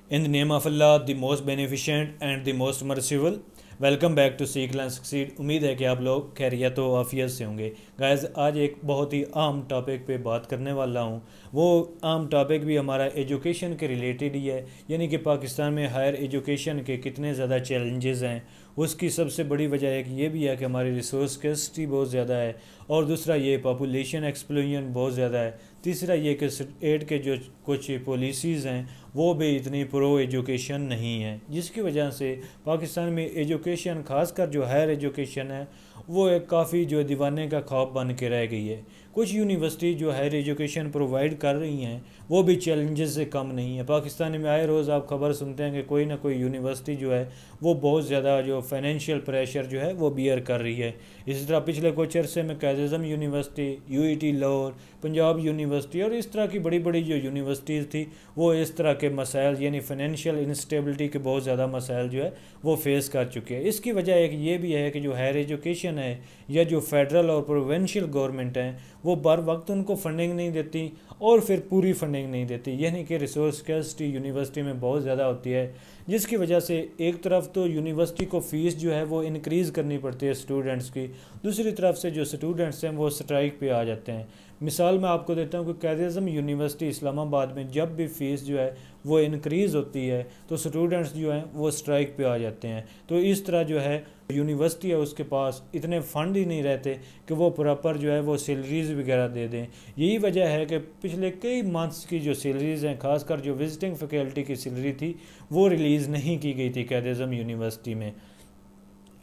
In the name of Allah, the most beneficent and the most merciful, welcome back to seek learn succeed. उम्मीद है कि आप लोग खैरियत व आफियत से होंगे। गाइस, आज एक बहुत ही आम टॉपिक पे बात करने वाला हूँ। वो आम टॉपिक भी हमारा एजुकेशन के रिलेटेड ही है, यानी कि पाकिस्तान में हायर एजुकेशन के कितने ज़्यादा चैलेंजेस हैं। उसकी सबसे बड़ी वजह एक ये भी है कि हमारी रिसोर्स स्कैर्सिटी बहुत ज़्यादा है, और दूसरा ये पॉपुलेशन एक्सप्लोजन बहुत ज़्यादा है। तीसरा ये कि स्टेट के जो कुछ पॉलिसीज़ हैं वो भी इतनी प्रो एजुकेशन नहीं है, जिसकी वजह से पाकिस्तान में एजुकेशन खासकर जो हायर एजुकेशन है वो एक काफ़ी जो दीवाने का ख्वाब बन के रह गई है। कुछ यूनिवर्सिटी जो हायर एजुकेशन प्रोवाइड कर रही हैं वो भी चैलेंजेस से कम नहीं है। पाकिस्तान में आए रोज़ आप खबर सुनते हैं कि कोई ना कोई यूनिवर्सिटी जो है वो बहुत ज़्यादा जो फाइनेंशियल प्रेशर जो है वो बियर कर रही है। इसी तरह पिछले कुछ अरसे में Quaid-e-Azam university, UET Lahore, Punjab university और इस तरह की बड़ी बड़ी जो यूनिवर्सिटीज़ थी वो इस तरह के मसाइल यानी फाइनेंशियल इंस्टेबिलिटी के बहुत ज़्यादा मसाइल जो है वो फेस कर चुके हैं। इसकी वजह एक ये भी है कि जो हायर एजुकेशन है या जो फेडरल और प्रोविंशियल गवर्नमेंट हैं वो बर वक्त उनको फंडिंग नहीं देती और फिर पूरी फंडिंग नहीं देती, यानी कि रिसोर्स स्कैर्सिटी यूनिवर्सिटी में बहुत ज़्यादा होती है, जिसकी वजह से एक तरफ तो यूनिवर्सिटी को फ़ीस जो है वो इंक्रीज़ करनी पड़ती है स्टूडेंट्स की, दूसरी तरफ से जो स्टूडेंट्स हैं वो स्ट्राइक पे आ जाते हैं। मिसाल मैं आपको देता हूँ कि कायद-ए-आज़म यूनिवर्सिटी इस्लामाबाद में जब भी फ़ीस जो है वो इंक्रीज़ होती है तो स्टूडेंट्स जो हैं वो स्ट्राइक पे आ जाते हैं। तो इस तरह जो है यूनिवर्सिटी है उसके पास इतने फ़ंड ही नहीं रहते कि वो प्रॉपर जो है वो सैलरीज़ वगैरह दे दें। यही वजह है कि पिछले कई मंथ्स की जो सैलरीज़ हैं, खासकर जो विजिटिंग फैकल्टी की सैलरी थी वो रिलीज़ नहीं की गई थी कायद-ए-आज़म यूनिवर्सिटी में।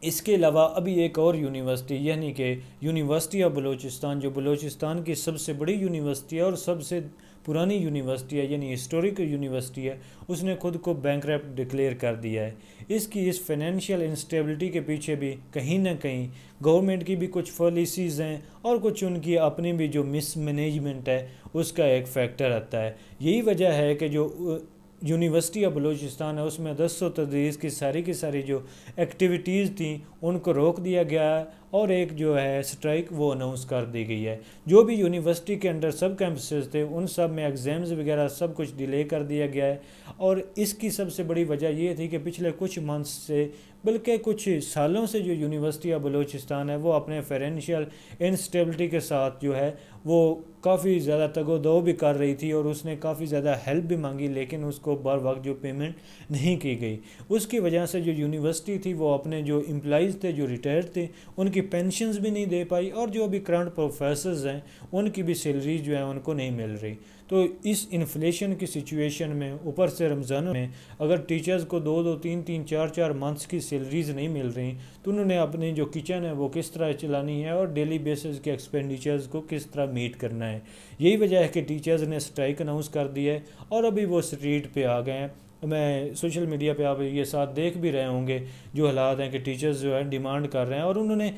इसके अलावा अभी एक और यूनिवर्सिटी यानी कि यूनिवर्सिटी ऑफ बलूचिस्तान, जो बलूचिस्तान की सबसे बड़ी यूनिवर्सिटी है और सबसे पुरानी यूनिवर्सिटी है यानी हिस्टोरिक यूनिवर्सिटी है, उसने खुद को बैंकरप्ट डिक्लेयर कर दिया है। इसकी इस फाइनेंशियल इंस्टेबिलिटी के पीछे भी कहीं ना कहीं गवर्नमेंट की भी कुछ पॉलिसीज़ हैं और कुछ उनकी अपनी भी जो मिसमैनेजमेंट है उसका एक फैक्टर आता है। यही वजह है कि जो यूनिवर्सिटी ऑफ बलूचिस्तान है उसमें 10 तदरीस की सारी जो एक्टिविटीज़ थी उनको रोक दिया गया है और एक जो है स्ट्राइक वो अनाउंस कर दी गई है। जो भी यूनिवर्सिटी के अंडर सब कैंपसेस थे उन सब में एग्ज़ाम्स वगैरह सब कुछ डिले कर दिया गया है, और इसकी सबसे बड़ी वजह ये थी कि पिछले कुछ मंथ्स से बल्कि कुछ सालों से जो यूनिवर्सिटी ऑफ बलूचिस्तान है वो अपने फाइनेंशियल इंस्टेबिलिटी के साथ जो है वो काफ़ी ज़्यादा तगोदो भी कर रही थी और उसने काफ़ी ज़्यादा हेल्प भी मांगी, लेकिन उसको बर वक्त जो पेमेंट नहीं की गई। उसकी वजह से जो यूनिवर्सिटी थी वो अपने जो एम्प्लॉइज़ थे जो रिटायर्ड थे उनकी पेंशन्स भी नहीं दे पाई, और जो अभी करंट प्रोफेसर्स हैं उनकी भी सैलरी जो है उनको नहीं मिल रही। तो इस इन्फ्लेशन की सिचुएशन में ऊपर से रमज़ान में अगर टीचर्स को 2-2, 3-3, 4-4 मंथ्स की सैलरीज़ नहीं मिल रही तो उन्होंने अपनी जो किचन है वो किस तरह चलानी है और डेली बेसिस के एक्सपेंडिचर्स को किस तरह मीट करना है। यही वजह है कि टीचर्स ने स्ट्राइक अनाउंस कर दी है और अभी वो स्ट्रीट पे आ गए हैं। मैं सोशल मीडिया पे आप ये साथ देख भी रहे होंगे जो हालात हैं कि टीचर्स जो है डिमांड कर रहे हैं, और उन्होंने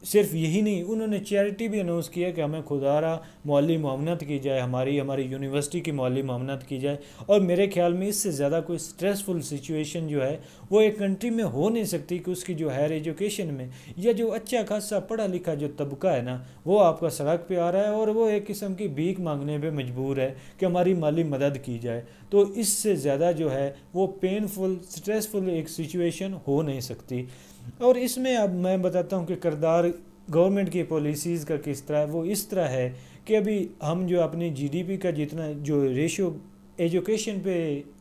सिर्फ यही नहीं, उन्होंने चैरिटी भी अनाउंस किया कि हमें खुदारा माली मुआवनत की जाए, हमारी यूनिवर्सिटी की माली मुआवनत की जाए। और मेरे ख्याल में इससे ज़्यादा कोई स्ट्रेसफुल सिचुएशन जो है वो एक कंट्री में हो नहीं सकती कि उसकी जो हायर एजुकेशन में या जो अच्छा खासा पढ़ा लिखा जो तबका है ना वो आपका सड़क पे आ रहा है और वो एक किस्म की भीख मांगने पे मजबूर है कि हमारी माली मदद की जाए। तो इससे ज़्यादा जो है वो पेनफुल स्ट्रेसफुल एक सिचुएशन हो नहीं सकती। और इसमें अब मैं बताता हूँ कि किरदार गवर्नमेंट की पॉलिसीज़ का किस तरह है। वो इस तरह है कि अभी हम जो अपनी जीडीपी का जितना जो रेशियो एजुकेशन पे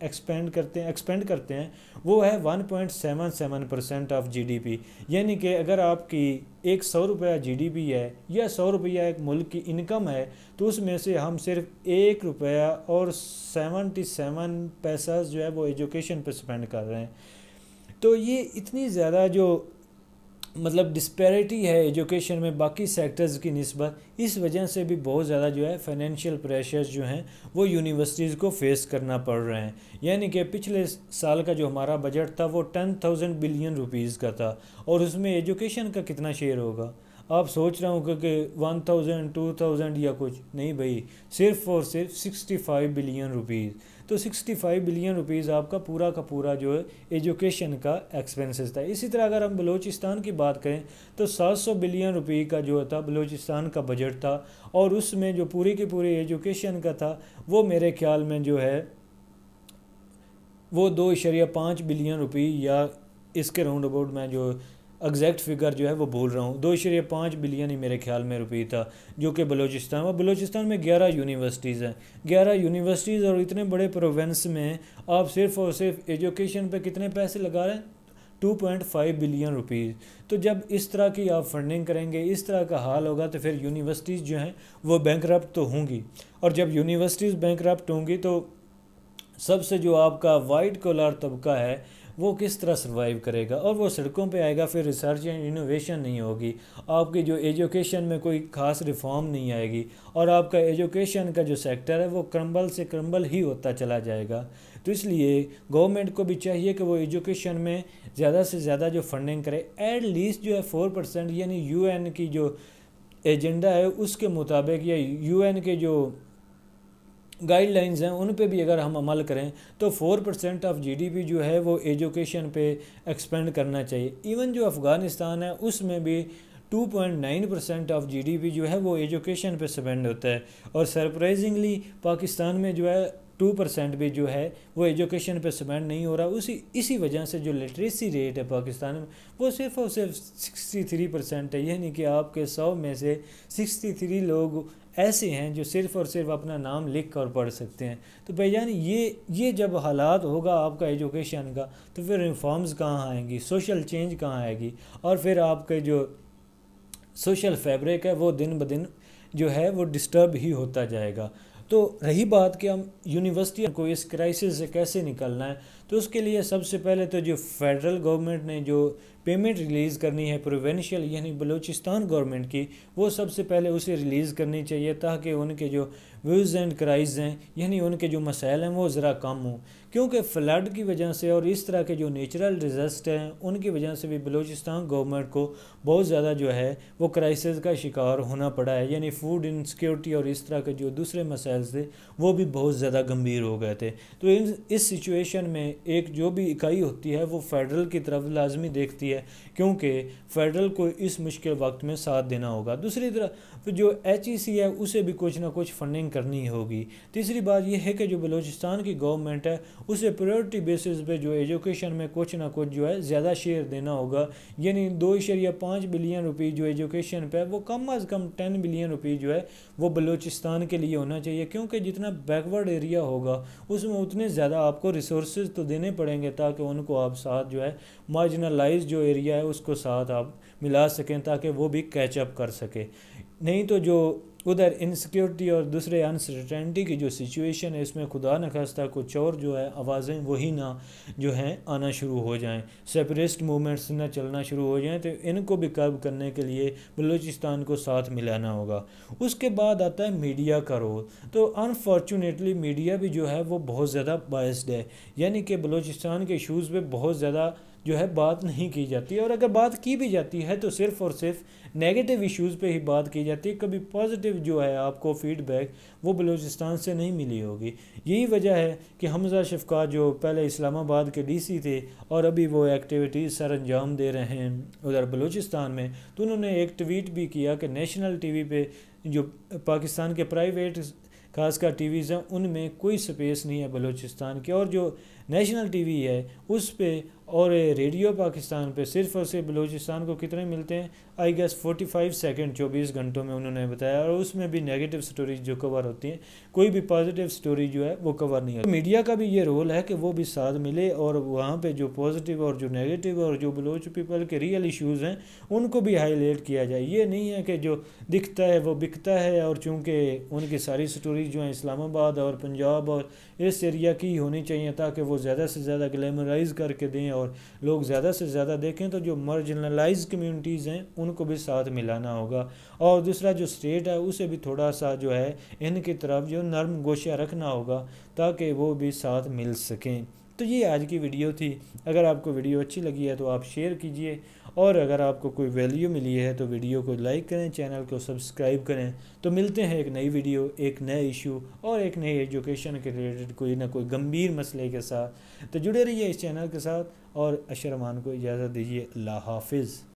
एक्सपेंड करते हैं वो है 1.77% ऑफ जीडीपी, यानी कि अगर आपकी एक 100 रुपया जीडीपी है या 100 रुपया एक मुल्क की इनकम है तो उसमें से हम सिर्फ 1 रुपया और 77 पैसा जो है वो एजुकेशन पे स्पेंड कर रहे हैं। तो ये इतनी ज़्यादा जो मतलब डिस्पैरिटी है एजुकेशन में बाकी सेक्टर्स की निस्बत, इस वजह से भी बहुत ज़्यादा जो है फाइनेंशियल प्रेशर्स जो हैं वो यूनिवर्सिटीज़ को फेस करना पड़ रहे हैं। यानी कि पिछले साल का जो हमारा बजट था वो 10,000 बिलियन रुपीज़ का था, और उसमें एजुकेशन का कितना शेयर होगा आप सोच रहे हो कि 1000, 2000 या कुछ नहीं भाई, सिर्फ और सिर्फ 65 बिलियन रुपीज़। तो 65 बिलियन रुपीज़ आपका पूरा का पूरा जो है एजुकेशन का एक्सपेंसेस था। इसी तरह अगर हम बलूचिस्तान की बात करें तो 700 बिलियन रुपये का जो था बलूचिस्तान का बजट था, और उसमें जो पूरी की पूरी एजुकेशन का था वो मेरे ख्याल में जो है وہ 2.5 بلین روپی یا اس کے راؤنڈ اباؤٹ، میں جو ایگزیکٹ فگر جو ہے وہ بول رہا ہوں، 2.5 بلین ہی میرے خیال میں روپی تھا، جو کہ بلوچستان میں 11 یونیورسٹیز ہیں، 11 یونیورسٹیز اور اتنے بڑے پروونس میں آپ صرف اور صرف ایجوکیشن پہ کتنے پیسے لگا رہے ہیں؟ 2.5 بلین روپیز۔ تو جب اس طرح کی آپ فنڈنگ کریں گے، اس طرح کا حال ہوگا، تو پھر یونیورسٹیز جو ہیں وہ بینکرپٹ تو ہوں گی، اور جب یونیورسٹیز بینکرپٹ ہوں گی تو سب سے جو آپ کا وائٹ کولر طبقہ ہے وہ کس طرح سروائیو کرے گا، اور وہ سڑکوں پہ آئے گا، پھر ریسرچ اینڈ انوویشن نہیں ہوگی، آپ کی جو ایجوکیشن میں کوئی خاص ریفارم نہیں آئے گی، اور آپ کا ایجوکیشن کا جو سیکٹر ہے وہ کرمبل سے کرمبل ہی ہوتا چلا جائے گا۔ تو اس لیے گورنمنٹ کو بھی چاہیے کہ وہ ایجوکیشن میں زیادہ سے زیادہ جو فنڈنگ کرے، ایٹ لیسٹ جو ہے 4%، یعنی یو این کی جو ایجنڈا ہے اس کے مطابق، یا یو این کے جو گائیڈ لائنز ہیں ان پہ بھی اگر ہم عمل کریں تو 4% آف جی ڈی پی جو ہے وہ ایجوکیشن پہ ایکسپینڈ کرنا چاہیے۔ ایون جو افغانستان ہے اس میں بھی 2.9% آف جی ڈی پی جو ہے وہ ایجوکیشن پہ سپینڈ ہوتا ہے، اور سرپرائزنگلی پاکستان میں جو ہے 2% بھی جو ہے وہ ایجوکیشن پہ سپینڈ نہیں ہو رہا۔ اسی وجہ سے جو لٹریسی ریٹ ہے پاکستان میں وہ صرف اور صرف 63% ہے، یعنی کہ آپ کے 100 میں سے 63 لوگ ایسے ہیں جو صرف اور صرف اپنا نام لکھ کر پڑھ سکتے ہیں۔ تو بھائی جان یہ جب حالات ہوگا آپ کا ایجوکیشن کا، تو پھر ریفارمز کہاں آئیں گی، سوشل چینج کہاں آئے گی، اور پھر آپ کے جو سوشل فیبرک ہے وہ دن بدن جو ہے وہ ڈسٹرب ہی ہوتا جائے گا۔ تو رہی بات کہ ہم یونیورسٹی کو اس کرائسس سے کیسے نکلنا ہے، تو اس کے لیے سب سے پہلے تو جو فیڈرل گورنمنٹ نے جو پیمنٹ ریلیز کرنی ہے پروونشل یعنی بلوچستان گورنمنٹ کی، وہ سب سے پہلے اسے ریلیز کرنی چاہیے، تاکہ ان کے جو ویوز اینڈ کرائز ہیں، یعنی ان کے جو مسائل ہیں وہ ذرا کم ہوں، کیونکہ فلڈ کی وجہ سے اور اس طرح کے جو نیچرل ڈیزاسٹر ہیں ان کی وجہ سے بھی بلوچستان گورنمنٹ کو بہت زیادہ جو ہے وہ کرائسس کا شکار ہونا پڑا ہے، یعنی فوڈ انسیکیورٹی اور اس طرح کے جو دوسرے مسائل تھے وہ بھی بہت زیادہ گمبھیر ہو گئے تھے۔ تو اس سچویشن میں ایک جو بھی اکائی ہوتی ہے وہ فیڈرل کی طرف لازمی دیکھتی ہے، کیونکہ فیڈرل کو اس مشکل وقت میں ساتھ دینا ہوگا۔ دوسری طرف جو ایچ ای سی ہے اسے بھی کچھ نہ کچھ فنڈنگ کرنی ہوگی۔ تیسری بات یہ ہے کہ جو بلوچستان کی گورنمنٹ ہے اسے پریورٹی بیسس پہ جو ایجوکیشن میں کچھ نہ کچھ جو ہے زیادہ شیئر دینا ہوگا، یعنی 2.5 بلین روپی جو ایجوکیشن پہ ہے وہ کم از کم 10 بلین روپی جو ہے وہ بلوچستان کے لیے ہونا چاہیے، کیونکہ جتنا بیکورڈ ایریا ہوگا اس میں اتنے زیادہ آپ کو ریسورسز تو دینے پڑیں گے، تاکہ ان کو آپ ساتھ جو ہے مارجنلائز جو ایریا ہے اس کو ساتھ آپ ملا سکیں، تاکہ وہ بھی کیچ اپ کر سکے۔ نہیں تو جو ادھر انسیکیورٹی اور دوسرے انسرٹینٹی کی جو سچویشن ہے اس میں خدا نخواستہ کچھ اور جو ہے آوازیں وہی نہ جو ہیں آنا شروع ہو جائیں، سیپریسٹ موومنٹس نہ چلنا شروع ہو جائیں، تو ان کو بھی کرب کرنے کے لیے بلوچستان کو ساتھ ملانا ہوگا۔ اس کے بعد آتا ہے میڈیا کا رول۔ تو انفارچونیٹلی میڈیا بھی جو ہے وہ بہت زیادہ بائسڈ ہے، یعنی کہ بلوچستان کے ایشوز پہ بہت زیادہ جو ہے بات نہیں کی جاتی، اور اگر بات کی بھی جاتی ہے تو صرف اور صرف نیگیٹو ایشوز پہ ہی بات کی جاتی ہے، کبھی پازیٹیو جو ہے آپ کو فیڈ بیک وہ بلوچستان سے نہیں ملی ہوگی۔ یہی وجہ ہے کہ حمزہ شفقات جو پہلے اسلام آباد کے ڈی سی تھے اور ابھی وہ ایکٹیویٹیز سر انجام دے رہے ہیں ادھر بلوچستان میں، تو انہوں نے ایک ٹویٹ بھی کیا کہ نیشنل ٹی وی پہ جو پاکستان کے پرائیویٹ خاص کر ٹی ویز ہیں ان میں کوئی سپیس نہیں ہے بلوچستان کی، اور جو نیشنل ٹی وی ہے اس پہ اور ریڈیو پاکستان پہ صرف اور صرف بلوچستان کو کتنے ملتے ہیں، آئی گیس 45 سیکنڈ 24 گھنٹوں میں انہوں نے بتایا، اور اس میں بھی نیگیٹو سٹوریز جو کور ہوتی ہیں، کوئی بھی پازیٹیو سٹوری جو ہے وہ کور نہیں ہوتی۔ میڈیا کا بھی یہ رول ہے کہ وہ بھی ساتھ ملے اور وہاں پہ جو پازیٹیو اور جو نیگیٹو اور جو بلوچ پیپل کے ریئل ایشوز ہیں ان کو بھی ہائی لائٹ کیا جائے۔ یہ نہیں ہے کہ جو دکھتا ہے وہ بکتا ہے، اور چونکہ ان کی ساری سٹوریز جو ہیں اسلام آباد اور پنجاب اور اس ایریا کی ہونی چاہیے، تاکہ وہ زیادہ سے زیادہ گلیمرائز کر کے دیں اور لوگ زیادہ سے زیادہ دیکھیں، تو جو مارجنلائز کمیونٹیز ہیں ان کو بھی ساتھ ملانا ہوگا، اور دوسرا جو اسٹیٹ ہے اسے بھی تھوڑا سا جو ہے ان کی طرف جو نرم گوشہ رکھنا ہوگا تاکہ وہ بھی ساتھ مل سکیں۔ تو یہ آج کی ویڈیو تھی۔ اگر آپ کو ویڈیو اچھی لگی ہے تو آپ شیئر کیجئے، اور اگر آپ کو کوئی ویلیو ملی ہے تو ویڈیو کو لائک کریں، چینل کو سبسکرائب کریں۔ تو ملتے ہیں ایک نئی ویڈیو، ایک نئے ایشو اور ایک نئی ایجوکیشن کے ریلیٹڈ کوئی نہ کوئی گمبھیر مسئلے کے ساتھ۔ تو جڑے رہیے اس چینل کے ساتھ، اور اشرمان کو اجازت دیجیے۔ اللہ حافظ۔